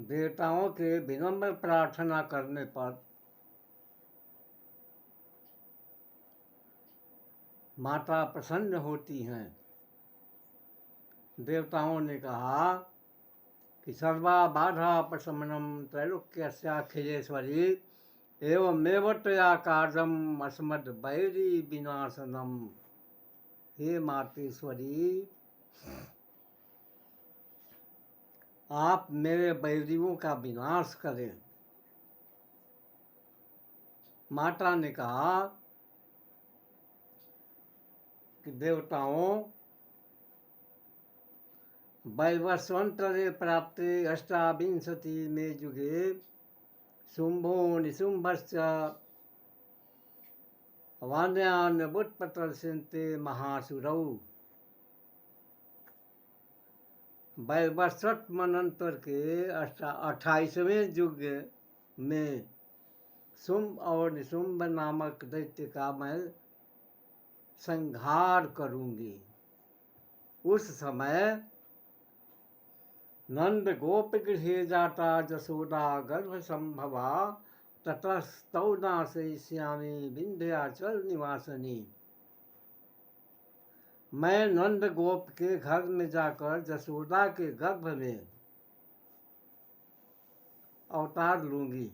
देवताओं के विनम्र प्रार्थना करने पर माता प्रसन्न होती हैं। देवताओं ने कहा कि सर्वा बाधा प्रशमनम त्रैलोक्यस्याखिलेश्वरी एवमेव त्वया कार्यम अस्मद् वैरी विनाशनम। हे मातेश्वरी, आप मेरे वैरियों का विनाश करें। माता ने कहा कि देवताओं, वैवस्वंतरे प्राप्ते अष्टाविंशति में युगे शुंभो निशुंभश्च वान्यान्वुत्पतर्षन्ते महासुरौ। वैवस्वत मनंतर के 28वें युग में शुंभ और निशुंभ नामक दैत्य का मैं संहार करूंगी। उस समय नंद गोप गृहे जाता जसोदा गर्भ संभवा ततस्तौ नाशयिष्यामि विंध्याचल निवासिनी। मैं नंद गोप के घर में जाकर जसोदा के गर्भ में अवतार लूंगी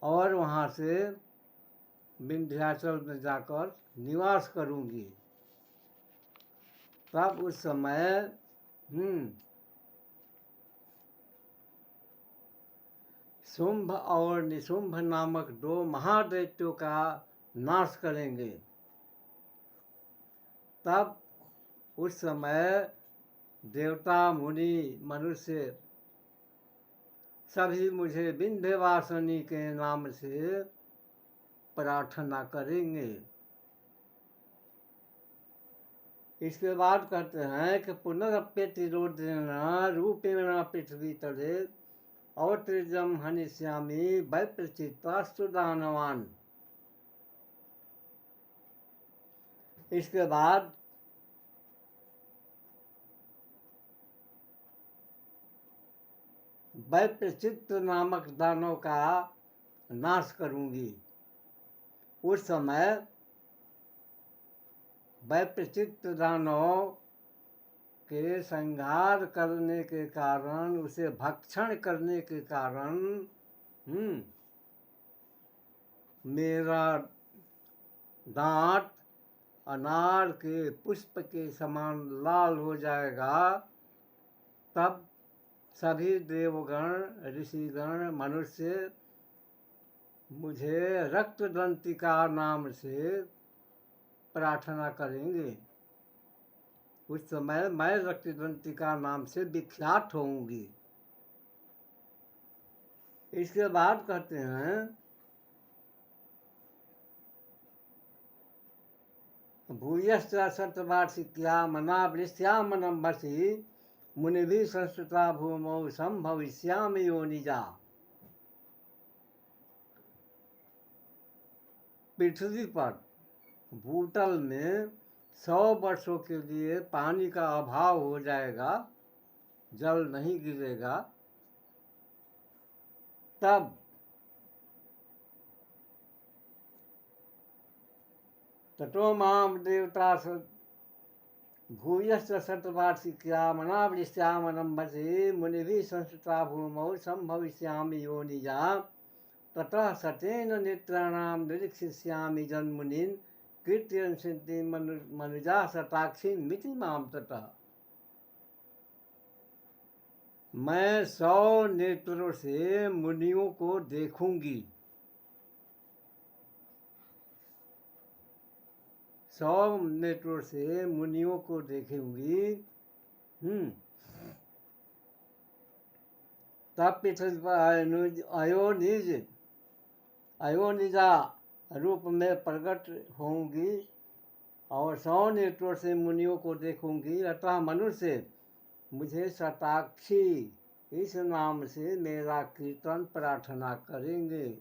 और वहां से विंध्याचल में जाकर निवास करूंगी। तब उस समय शुंभ और निशुंभ नामक 2 महादैत्यों का नाश करेंगे। तब उस समय देवता मुनि मनुष्य सभी मुझे विंध्यवासिनी के नाम से प्रार्थना करेंगे। इसके बाद कहते हैं कि पुनरप्यतिरोधेन रूपेण पृथ्वी तले अवतृजम हनिष्यामि वैप्रचित्तास्तु दानवान। इसके बाद वैप्रचित्त नामक दानव का नाश करूंगी। उस समय वैप्रचित्त दानव के संहार करने के कारण, उसे भक्षण करने के कारण मेरा दांत अनार के पुष्प के समान लाल हो जाएगा। तब सभी देवगण, ऋषिगण, मनुष्य मुझे रक्तदंतिका नाम से प्रार्थना करेंगे। उस समय मैं रक्तदंतिका नाम से विख्यात होंगी। इसके बाद कहते हैं भूयश्च शतवार्षिक्या मनावृष्यामनम्भसि मुनिभिः संस्कृता भूमौ संभविष्यामि योनिजा। पृथ्वी पर भूतल में 100 वर्षों के लिए पानी का अभाव हो जाएगा, जल नहीं गिरेगा। तब ततो माम देवता भूयश्च शतवार्षिक्या मनावृष्यामनम्भसि मुनिभिः संस्कृता भूमौ संभविष्यामि योनिजा। ततः सतेन नेत्राणां निरीक्षिष्यामि जन्मुनीन् कीर्तयन् सिद्धि मनुजा शताक्षी मिति माम। ततः मैं 100 नेत्रों से मुनियों को देखूंगी। 100 नेत्रों से मुनियों को देखूंगी। तब पृथ्वी पर अयोनिजा रूप में प्रकट होंगी और 100 नेत्रों से मुनियों को देखूंगी। अतः मनुष्य मुझे शताक्षी इस नाम से मेरा कीर्तन प्रार्थना करेंगे।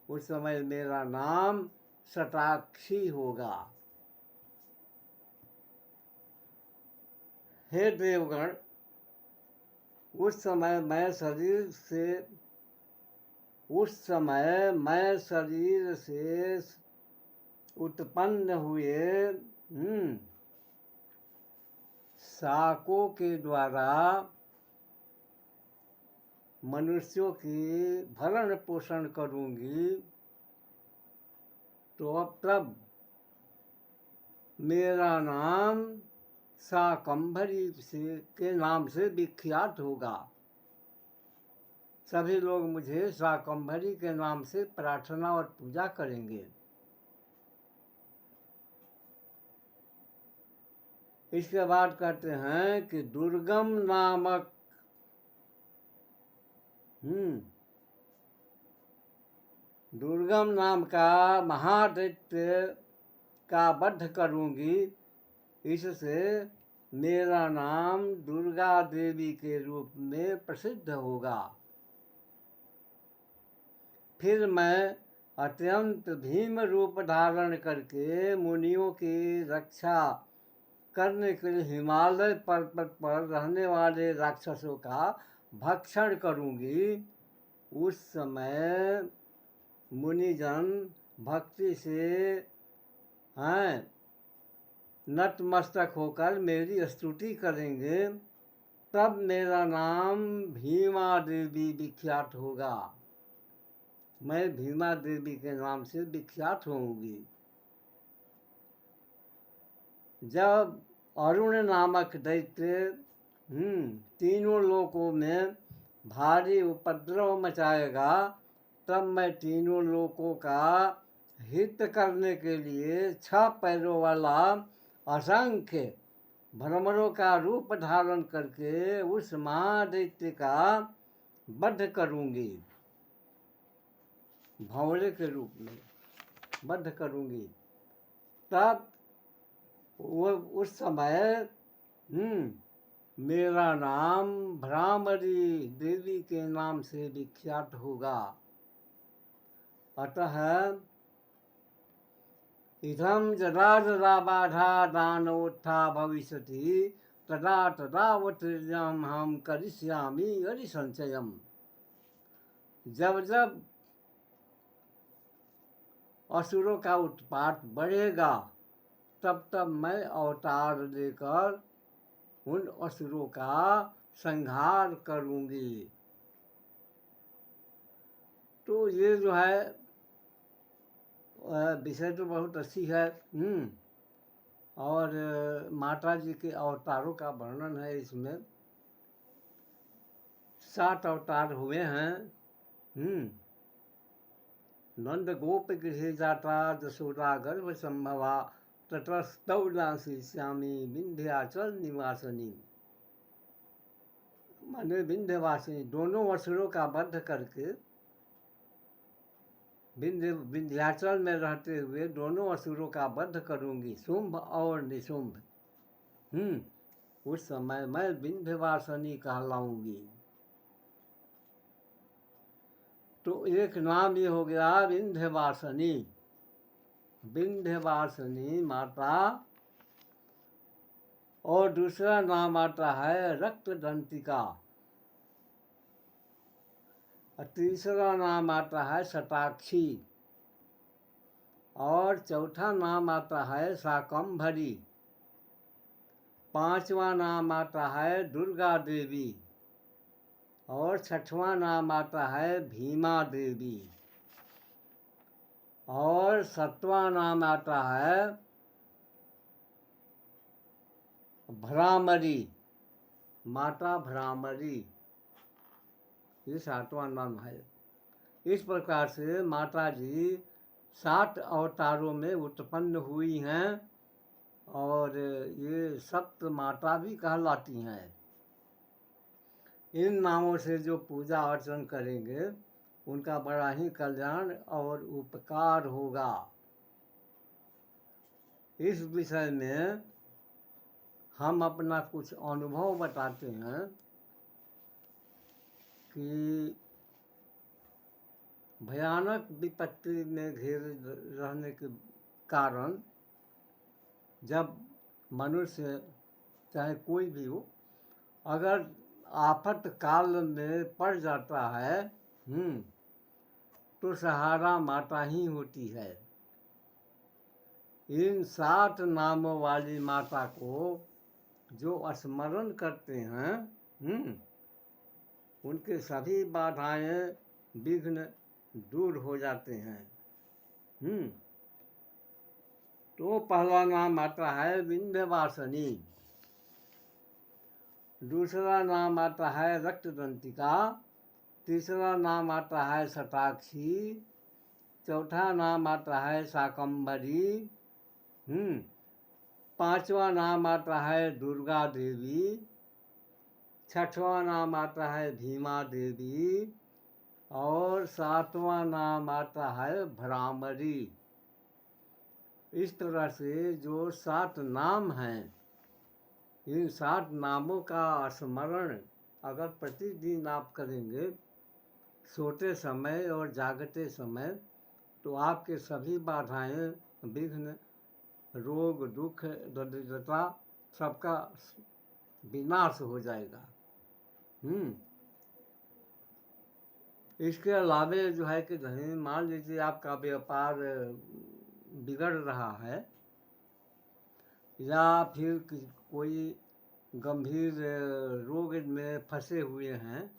उस समय मेरा नाम शताक्षी होगा। हे देवगण, उस समय मैं शरीर से उत्पन्न हुए शाकों के द्वारा मनुष्यों की भरण पोषण करूंगी, तो अब तब मेरा नाम शाकंभरी के नाम से विख्यात होगा। सभी लोग मुझे शाकंभरी के नाम से प्रार्थना और पूजा करेंगे। इसके बाद कहते हैं कि दुर्गम नामक दुर्गम नाम का महादैत्य का वध करूंगी, इससे मेरा नाम दुर्गा देवी के रूप में प्रसिद्ध होगा। फिर मैं अत्यंत भीम रूप धारण करके मुनियों की रक्षा करने के लिए हिमालय पर्वत पर रहने वाले राक्षसों का भक्षण करूंगी। उस समय मुनिजन भक्ति से नतमस्तक होकर मेरी स्तुति करेंगे, तब मेरा नाम भीमा देवी विख्यात होगा। मैं भीमा देवी के नाम से विख्यात होंगी। जब अरुण नामक दैत्य तीनों लोकों में भारी उपद्रव मचाएगा, तब मैं तीनों लोकों का हित करने के लिए 6 पैरों वाला असंख्य भ्रमरों का रूप धारण करके उस महादैत्य का वध करूंगी। भंवरे के रूप में वध करूंगी। तब वो उस समय मेरा नाम भ्रामरी देवी के नाम से विख्यात होगा। अतः इदं यदा यदा बाधा दानोत्था भविष्यति तदा तदावतीर्यं हम करिष्यामि हरिसंचयम्। जब जब असुरों का उत्पात बढ़ेगा, तब तब मैं अवतार लेकर उन असुरों का संहार करूंगी। तो ये जो है विषय तो बहुत अच्छी है। और माता जी के अवतारों का वर्णन है इसमें। 7 अवतार हुए हैं। नंद गोप गृहे जाता जशोदा गर्भ संभवा ततस्तौ दासी श्यामी विंध्याचल निवासनी। माने विंध्यवासिनी, दोनों असुरों का वध करके विंध्याचल में रहते हुए दोनों असुरों का वध करूंगी, शुंभ और निशुंभ। उस समय मैं विंध्यवासिनी कहलाऊंगी। तो एक नाम ये हो गया विंध्यवासिनी। विंध्यवासिनी माता। और दूसरा नाम आता है रक्तदंतिका। तीसरा नाम आता है शताक्षी। और चौथा नाम आता है शाकंभरी। 5वां नाम आता है दुर्गा देवी। और 6वां नाम आता है भीमा देवी। और 7वां नाम आता है भ्रामरी, माता भ्रामरी। ये 7वां नाम है। इस प्रकार से माता जी 7 अवतारों में उत्पन्न हुई हैं और ये सप्त माता भी कहलाती हैं। इन नामों से जो पूजा अर्चन करेंगे उनका बड़ा ही कल्याण और उपकार होगा। इस विषय में हम अपना कुछ अनुभव बताते हैं कि भयानक विपत्ति में घिरे रहने के कारण जब मनुष्य चाहे कोई भी हो, अगर आफत काल में पड़ जाता है तो सहारा माता ही होती है। इन 7 नामों वाली माता को जो स्मरण करते हैं उनके सभी बाधाएं विघ्न दूर हो जाते हैं। तो पहला नाम आता है विंध्यवासिनी, दूसरा नाम आता है रक्तदंतिका, तीसरा नाम आता है शताक्षी, चौथा नाम आता है शाकंभरी, पांचवा नाम आता है दुर्गा देवी, छठवां नाम आता है भीमा देवी और 7वां नाम आता है भ्रामरी। इस तरह से जो 7 नाम हैं, इन 7 नामों का स्मरण अगर प्रतिदिन आप करेंगे सोते समय और जागते समय, तो आपके सभी बाधाएं, विघ्न, रोग, दुख, दरिद्रता सबका विनाश हो जाएगा। इसके अलावे जो है कि नहीं, मान लीजिए आपका व्यापार बिगड़ रहा है या फिर कोई गंभीर रोग में फंसे हुए हैं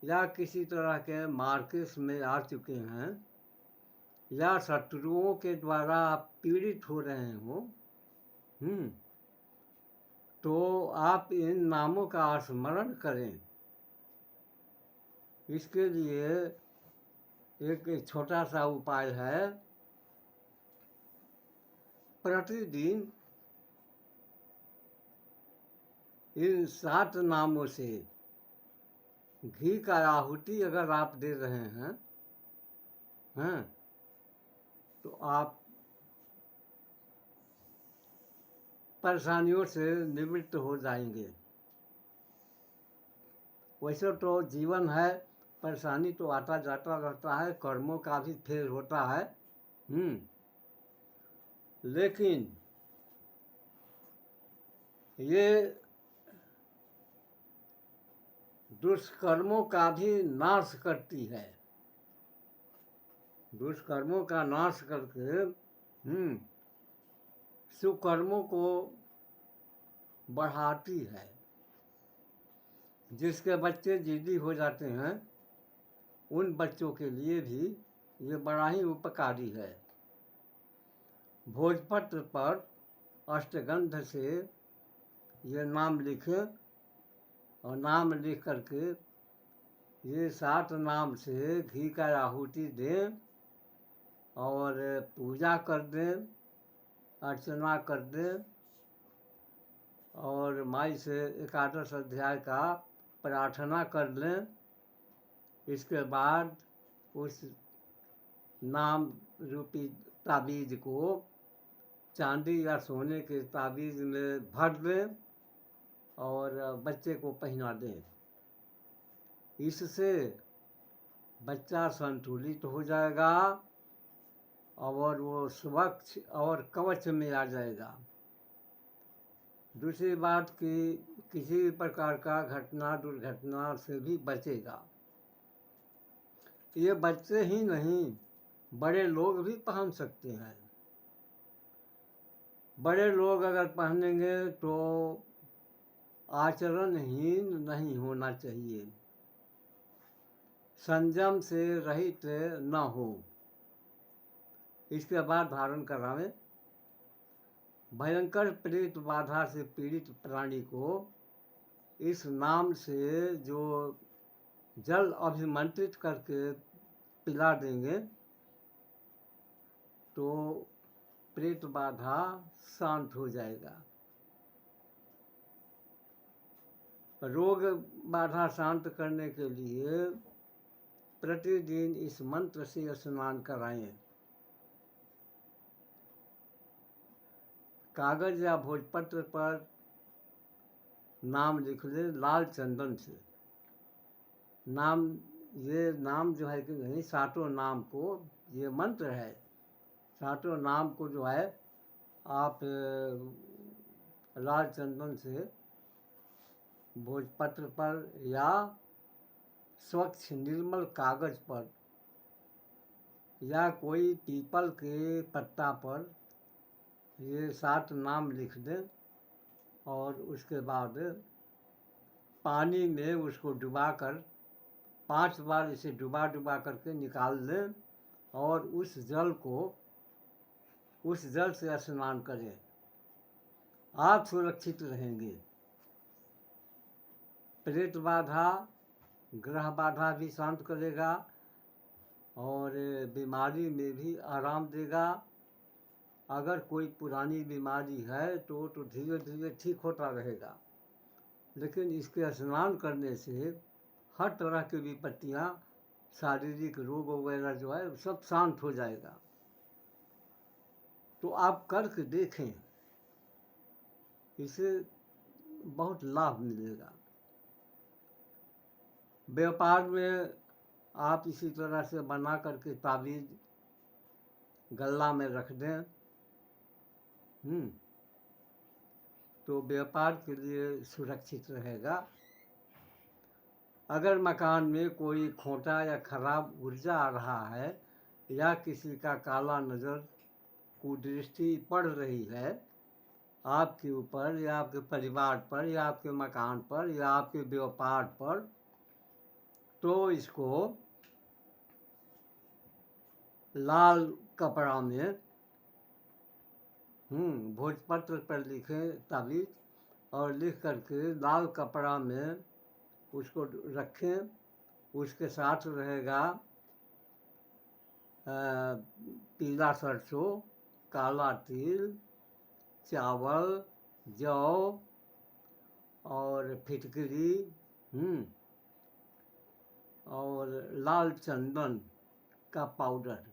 या किसी तरह के मार्केट में आ चुके हैं या शत्रुओं के द्वारा आप पीड़ित हो रहे हो, तो आप इन नामों का स्मरण करें। इसके लिए एक छोटा सा उपाय है, प्रतिदिन इन 7 नामों से घी का आहुति अगर आप दे रहे हैं तो आप परेशानियों से निवृत्त हो जाएंगे। वैसे तो जीवन है, परेशानी तो आता जाता रहता है, कर्मों का भी फेर होता है, लेकिन ये दुष्कर्मों का भी नाश करती है। दुष्कर्मों का नाश करके सुकर्मों को बढ़ाती है। जिसके बच्चे जिद्दी हो जाते हैं उन बच्चों के लिए भी ये बड़ा ही उपकारी है। भोजपत्र पर अष्टगंध से ये नाम लिखें और नाम लिख करके ये 7 नाम से घी का आहुति दें और पूजा कर दें, अर्चना कर दें और माई से एकादश अध्याय का प्रार्थना कर लें। इसके बाद उस नाम रूपी ताबीज को चांदी या सोने के ताबीज में भर दें और बच्चे को पहना दें। इससे बच्चा संतुलित हो जाएगा और वो स्वच्छ और कवच में आ जाएगा। दूसरी बात कि किसी भी प्रकार का घटना दुर्घटना से भी बचेगा। ये बच्चे ही नहीं, बड़े लोग भी पहन सकते हैं। बड़े लोग अगर पहनेंगे तो आचरणहीन नहीं होना चाहिए, संयम से रहित न हो। इसके बाद धारण करावें। भयंकर प्रेत बाधा से पीड़ित प्राणी को इस नाम से जो जल अभिमंत्रित करके पिला देंगे तो प्रेत बाधा शांत हो जाएगा। रोग बाधा शांत करने के लिए प्रतिदिन इस मंत्र से स्नान कराएं। कागज या भोजपत्र पर नाम लिख ले लाल चंदन से। ये नाम जो है कि नहीं, 7 नाम को, ये मंत्र है, 7 नाम को जो है आप लाल चंदन से भोजपत्र पर या स्वच्छ निर्मल कागज पर या कोई पीपल के पत्ता पर ये 7 नाम लिख दें और उसके बाद पानी में उसको डुबाकर 5 बार इसे डुबा डुबा करके निकाल दें और उस जल से स्नान करें। आप सुरक्षित रहेंगे। प्रेत बाधा, ग्रह बाधा भी शांत करेगा और बीमारी में भी आराम देगा। अगर कोई पुरानी बीमारी है तो धीरे धीरे ठीक होता रहेगा, लेकिन इसके स्नान करने से हर तरह की विपत्तियाँ, शारीरिक रोग वगैरह जो है सब शांत हो जाएगा। तो आप करके देखें, इससे बहुत लाभ मिलेगा। व्यापार में आप इसी तरह से बना करके ताबीज गल्ला में रख दें, तो व्यापार के लिए सुरक्षित रहेगा। अगर मकान में कोई खोटा या खराब ऊर्जा आ रहा है या किसी का काला नज़र, कुदृष्टि पड़ रही है आपके ऊपर या आपके परिवार पर या आपके मकान पर या आपके व्यापार पर, तो इसको लाल कपड़ा में भोजपत्र पर लिखें ताबीज और लिख करके लाल कपड़ा में उसको रखें। उसके साथ रहेगा पीला सरसों, काला तिल, चावल, जौ और फिटकरी और लाल चंदन का पाउडर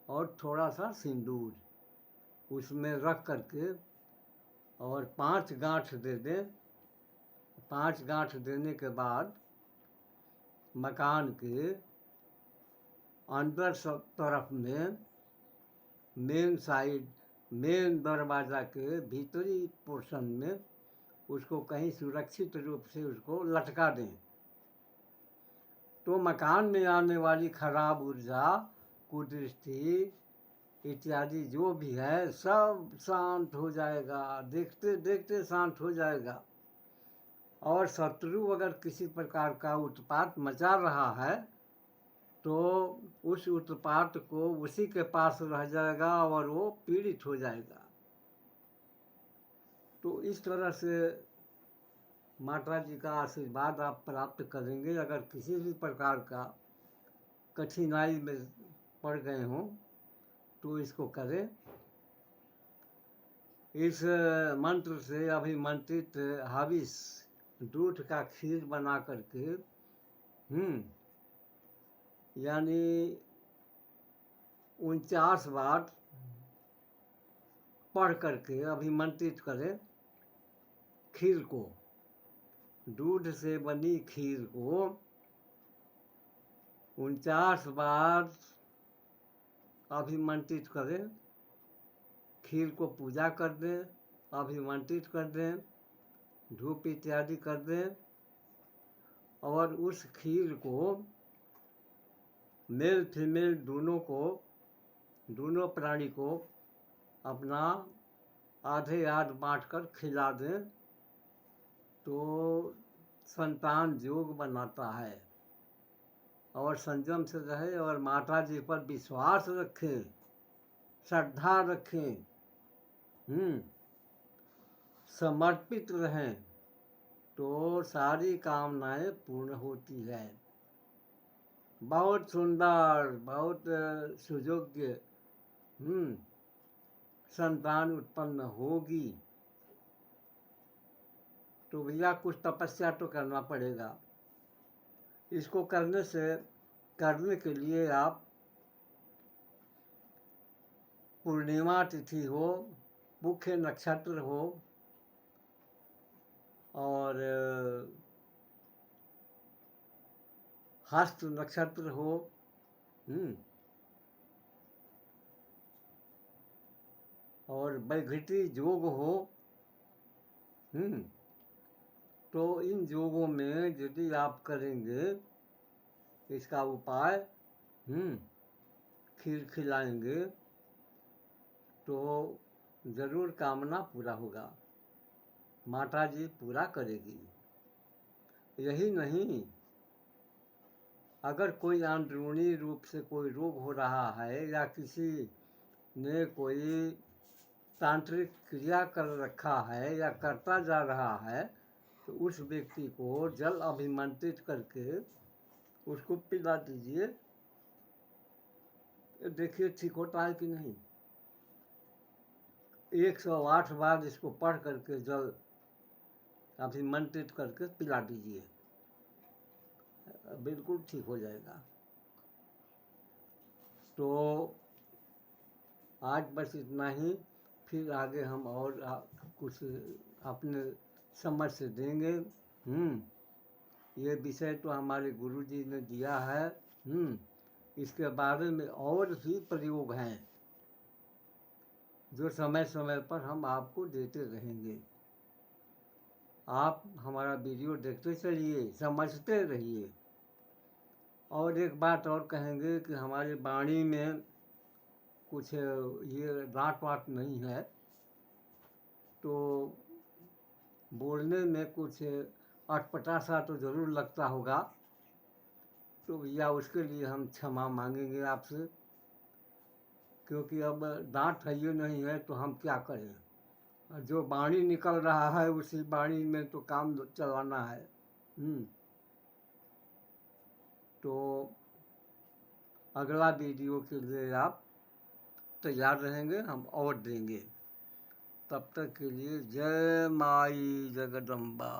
और थोड़ा सा सिंदूर उसमें रख करके और 5 गांठ दे दें। 5 गांठ देने के बाद मकान के अंदर सब तरफ में मेन दरवाज़ा के भीतरी पोर्शन में उसको कहीं सुरक्षित रूप से उसको लटका दें। तो मकान में आने वाली खराब ऊर्जा, कुदृष्टि इत्यादि जो भी है सब शांत हो जाएगा, देखते देखते शांत हो जाएगा। और शत्रु अगर किसी प्रकार का उत्पात मचा रहा है तो उस उत्पात को उसी के पास रह जाएगा और वो पीड़ित हो जाएगा। तो इस तरह से माता जी का आशीर्वाद आप प्राप्त करेंगे। अगर किसी भी प्रकार का कठिनाई में पड़ गए हों तो इसको करें। इस मंत्र से अभिमंत्रित हविष दूध का खीर बना करके यानी 49 बार पढ़ करके अभिमंत्रित करें। खीर को, दूध से बनी खीर को 49 बार अभिमंत्रित करें। खीर को पूजा कर दें, अभिमंत्रित कर दें, धूप इत्यादि कर दें और उस खीर को मेल फीमेल दोनों प्राणी को अपना आधे आध बांट कर खिला दें तो संतान योग बनाता है। और संयम से रहे और माता जी पर विश्वास रखें, श्रद्धा रखें, समर्पित रहें तो सारी कामनाएं पूर्ण होती है। बहुत सुंदर, बहुत सुयोग्य संतान उत्पन्न होगी। तो भैया कुछ तपस्या तो करना पड़ेगा। इसको करने के लिए आप पूर्णिमा तिथि हो, मुख्य नक्षत्र हो और हस्त नक्षत्र हो, और वैघृति योग हो, तो इन योगों में यदि आप करेंगे इसका उपाय, खीर खिलाएंगे तो ज़रूर कामना पूरा होगा, माता जी पूरा करेगी। यही नहीं, अगर कोई अंदरूनी रूप से कोई रोग हो रहा है या किसी ने कोई तांत्रिक क्रिया कर रखा है या करता जा रहा है, तो उस व्यक्ति को जल अभिमंत्रित करके उसको पिला दीजिए, देखिए ठीक होता है कि नहीं। 108 बार इसको पढ़ करके जल अभिमंत्रित करके पिला दीजिए, बिल्कुल ठीक हो जाएगा। तो आज बस इतना ही, फिर आगे हम और कुछ अपने समझ से देंगे। ये विषय तो हमारे गुरुजी ने दिया है। इसके बारे में और भी प्रयोग हैं जो समय समय पर हम आपको देते रहेंगे। आप हमारा वीडियो देखते चलिए, समझते रहिए। और एक बात और कहेंगे कि हमारी वाणी में कुछ ये डांट वाट नहीं है, तो बोलने में कुछ अटपटा सा तो ज़रूर लगता होगा, तो भैया उसके लिए हम क्षमा मांगेंगे आपसे, क्योंकि अब डांट है ये नहीं है तो हम क्या करें। जो वाणी निकल रहा है उसी वाणी में तो काम चलाना है। तो अगला वीडियो के लिए आप तैयार रहेंगे, हम और देंगे। तब तक के लिए जय माई जगदम्बा।